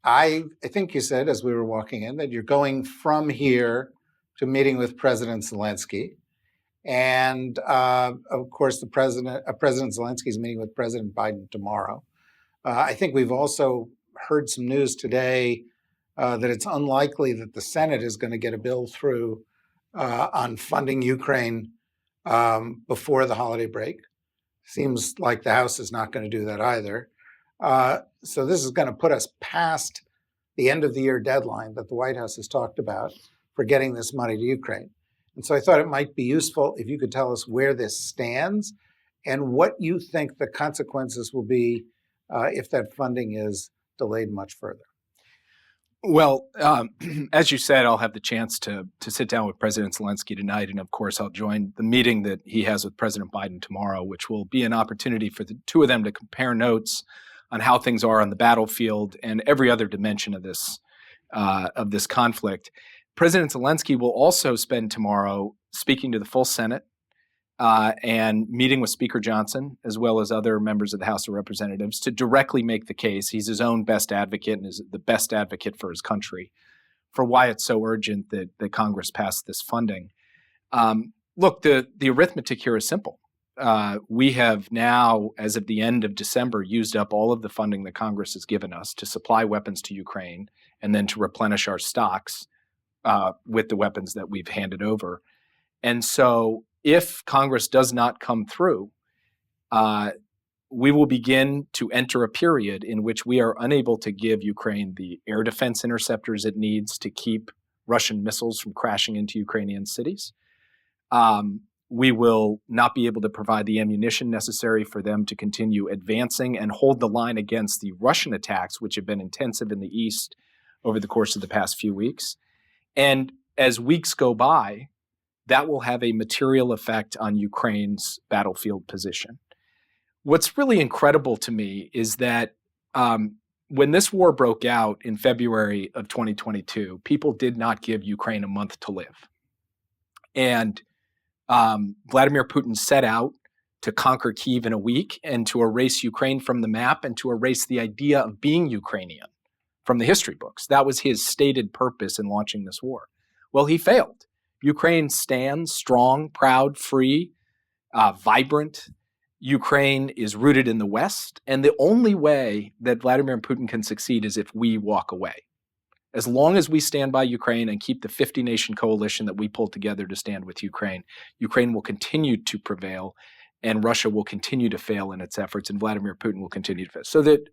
I think you said as we were walking in that you're going from here to meeting with President Zelensky. And of course, President Zelensky is meeting with President Biden tomorrow. I think we've also heard some news today that it's unlikely that the Senate is going to get a bill through on funding Ukraine before the holiday break. Seems like the House is not going to do that either. So this is going to put us past the end of the year deadline that the White House has talked about for getting this money to Ukraine. And so I thought it might be useful if you could tell us where this stands and what you think the consequences will be if that funding is delayed much further. Well, as you said, I'll have the chance to sit down with President Zelensky tonight. And of course, I'll join the meeting that he has with President Biden tomorrow, which will be an opportunity for the two of them to compare notes on how things are on the battlefield and every other dimension of this conflict. President Zelensky will also spend tomorrow speaking to the full Senate and meeting with Speaker Johnson, as well as other members of the House of Representatives, to directly make the case. He's his own best advocate and is the best advocate for his country for why it's so urgent that Congress pass this funding. Look, the arithmetic here is simple. We have now, as of the end of December, used up all of the funding that Congress has given us to supply weapons to Ukraine and then to replenish our stocks with the weapons that we've handed over. And so if Congress does not come through, we will begin to enter a period in which we are unable to give Ukraine the air defense interceptors it needs to keep Russian missiles from crashing into Ukrainian cities. We will not be able to provide the ammunition necessary for them to continue advancing and hold the line against the Russian attacks, which have been intensive in the east over the course of the past few weeks. And as weeks go by, that will have a material effect on Ukraine's battlefield position. What's really incredible to me is that when this war broke out in February of 2022, people did not give Ukraine a month to live. And Vladimir Putin set out to conquer Kyiv in a week and to erase Ukraine from the map and to erase the idea of being Ukrainian from the history books. That was his stated purpose in launching this war. Well, he failed. Ukraine stands strong, proud, free, vibrant. Ukraine is rooted in the West. And the only way that Vladimir Putin can succeed is if we walk away. As long as we stand by Ukraine and keep the 50-nation coalition that we pulled together to stand with Ukraine, Ukraine will continue to prevail and Russia will continue to fail in its efforts and Vladimir Putin will continue to fail. So that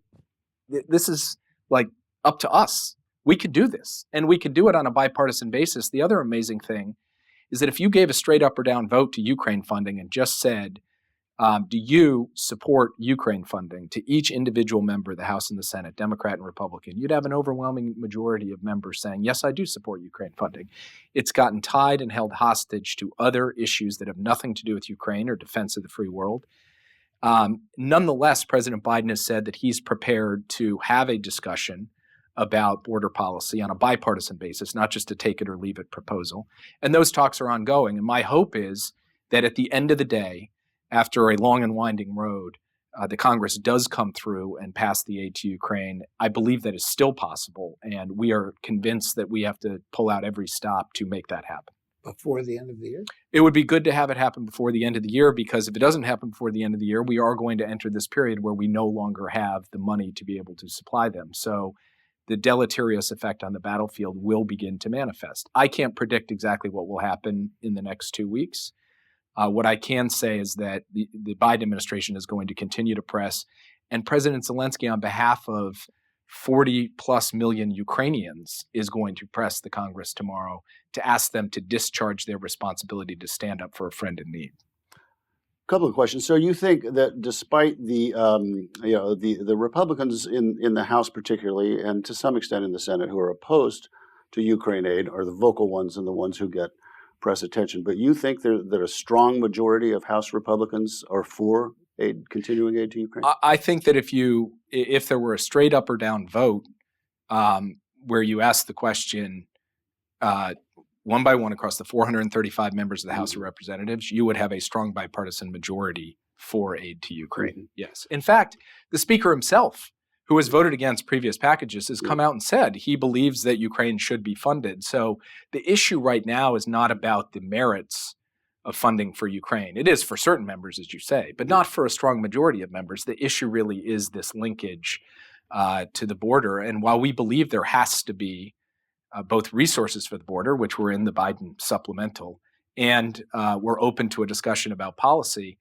this is like up to us. We could do this, and we could do it on a bipartisan basis. The other amazing thing is that if you gave a straight up or down vote to Ukraine funding and just said, do you support Ukraine funding to each individual member of the House and the Senate, Democrat and Republican, you'd have an overwhelming majority of members saying, yes, I do support Ukraine funding. It's gotten tied and held hostage to other issues that have nothing to do with Ukraine or defense of the free world. Nonetheless, President Biden has said that he's prepared to have a discussion about border policy on a bipartisan basis, not just a take it or leave it proposal. And those talks are ongoing. And my hope is that at the end of the day, after a long and winding road, the Congress does come through and pass the aid to Ukraine. I believe that is still possible. And we are convinced that we have to pull out every stop to make that happen. Before the end of the year? It would be good to have it happen before the end of the year, because if it doesn't happen before the end of the year, we are going to enter this period where we no longer have the money to be able to supply them. So the deleterious effect on the battlefield will begin to manifest. I can't predict exactly what will happen in the next 2 weeks. What I can say is that the Biden administration is going to continue to press, and President Zelensky, on behalf of 40 plus million Ukrainians, is going to press the Congress tomorrow to ask them to discharge their responsibility to stand up for a friend in need. Couple of questions. So you think that despite the Republicans in the House particularly, and to some extent in the Senate, who are opposed to Ukraine aid, are the vocal ones and the ones who get press attention, but you think that a strong majority of House Republicans are for continuing aid to Ukraine? I think that if there were a straight up or down vote where you ask the question one by one across the 435 members of the House of Representatives, you would have a strong bipartisan majority for aid to Ukraine. Mm-hmm. Yes. In fact, the Speaker himself, who has voted against previous packages, has come out and said he believes that Ukraine should be funded. So the issue right now is not about the merits of funding for Ukraine. It is for certain members, as you say, but not for a strong majority of members. The issue really is this linkage to the border. And while we believe there has to be both resources for the border, which were in the Biden supplemental, and we're open to a discussion about policy,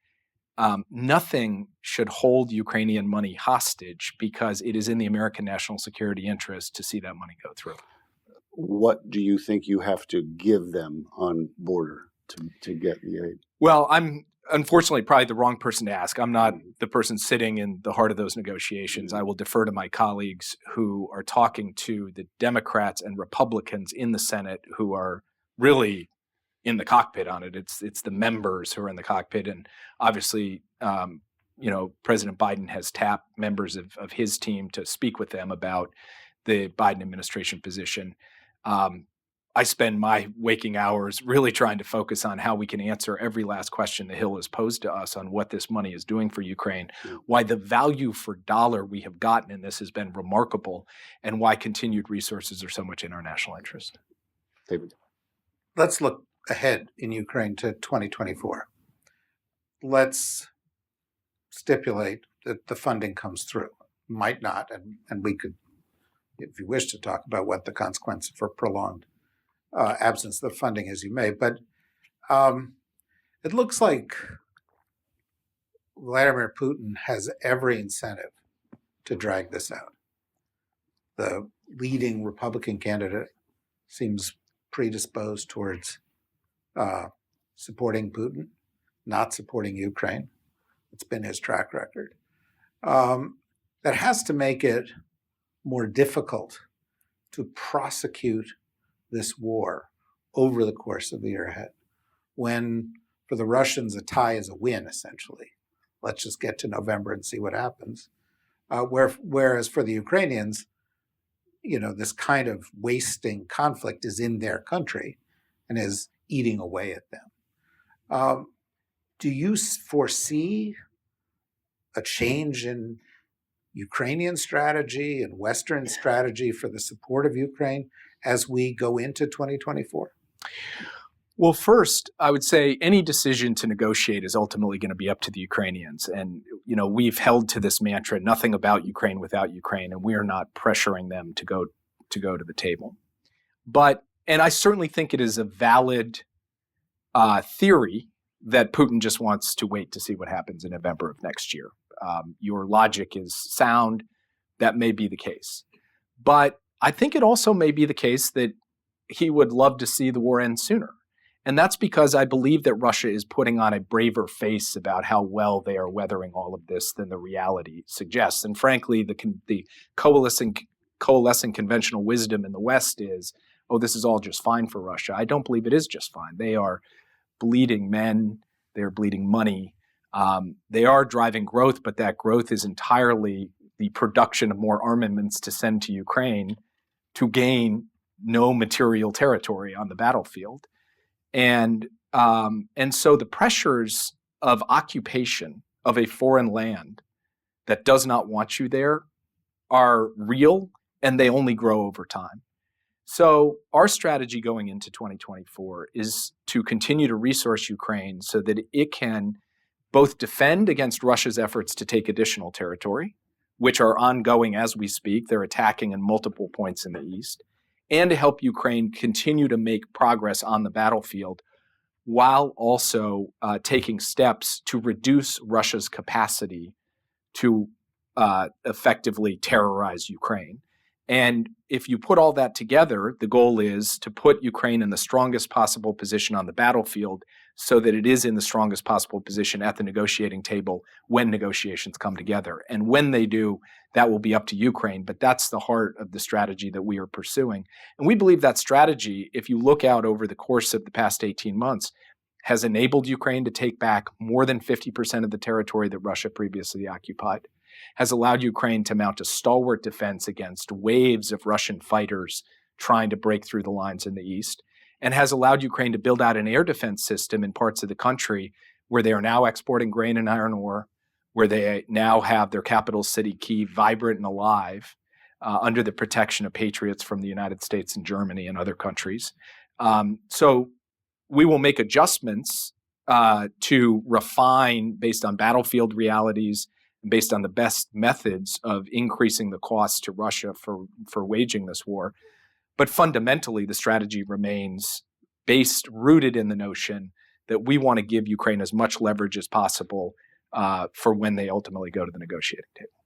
nothing should hold Ukrainian money hostage because it is in the American national security interest to see that money go through. What do you think you have to give them on border to get the aid? Well, I'm unfortunately probably the wrong person to ask. I'm not the person sitting in the heart of those negotiations. I will defer to my colleagues who are talking to the Democrats and Republicans in the Senate who are really in the cockpit on it. It's the members who are in the cockpit. And obviously, President Biden has tapped members of his team to speak with them about the Biden administration position. I spend my waking hours really trying to focus on how we can answer every last question the Hill has posed to us on what this money is doing for Ukraine, why the value for dollar we have gotten in this has been remarkable, and why continued resources are so much in our national interest. David. Let's look ahead in Ukraine to 2024. Let's stipulate that the funding comes through. Might not, and we could, if you wish to talk about what the consequence for prolonged absence of funding as you may, but it looks like Vladimir Putin has every incentive to drag this out. The leading Republican candidate seems predisposed towards supporting Putin, not supporting Ukraine. It's been his track record. That has to make it more difficult to prosecute this war over the course of the year ahead. When for the Russians, a tie is a win, essentially. Let's just get to November and see what happens. Whereas for the Ukrainians, this kind of wasting conflict is in their country and is eating away at them. Do you foresee a change in Ukrainian strategy and Western strategy for the support of Ukraine as we go into 2024? Well, first, I would say any decision to negotiate is ultimately going to be up to the Ukrainians. And, we've held to this mantra, nothing about Ukraine without Ukraine, and we are not pressuring them to go to the table. And I certainly think it is a valid theory that Putin just wants to wait to see what happens in November of next year. Your logic is sound. That may be the case. But I think it also may be the case that he would love to see the war end sooner. And that's because I believe that Russia is putting on a braver face about how well they are weathering all of this than the reality suggests. And frankly, the coalescing conventional wisdom in the West is, this is all just fine for Russia. I don't believe it is just fine. They are bleeding men. They are bleeding money. They are driving growth, but that growth is entirely the production of more armaments to send to Ukraine to gain no material territory on the battlefield. And so the pressures of occupation of a foreign land that does not want you there are real, and they only grow over time. So our strategy going into 2024 is to continue to resource Ukraine so that it can both defend against Russia's efforts to take additional territory, which are ongoing as we speak. They're attacking in multiple points in the east, and to help Ukraine continue to make progress on the battlefield while also taking steps to reduce Russia's capacity to effectively terrorize Ukraine. And if you put all that together, the goal is to put Ukraine in the strongest possible position on the battlefield so that it is in the strongest possible position at the negotiating table when negotiations come together. And when they do, that will be up to Ukraine. But that's the heart of the strategy that we are pursuing. And we believe that strategy, if you look out over the course of the past 18 months, has enabled Ukraine to take back more than 50% of the territory that Russia previously occupied, has allowed Ukraine to mount a stalwart defense against waves of Russian fighters trying to break through the lines in the east, and has allowed Ukraine to build out an air defense system in parts of the country where they are now exporting grain and iron ore, where they now have their capital city Kyiv vibrant and alive under the protection of patriots from the United States and Germany and other countries. So we will make adjustments to refine based on battlefield realities, based on the best methods of increasing the costs to Russia for waging this war. But fundamentally, the strategy remains rooted in the notion that we want to give Ukraine as much leverage as possible for when they ultimately go to the negotiating table.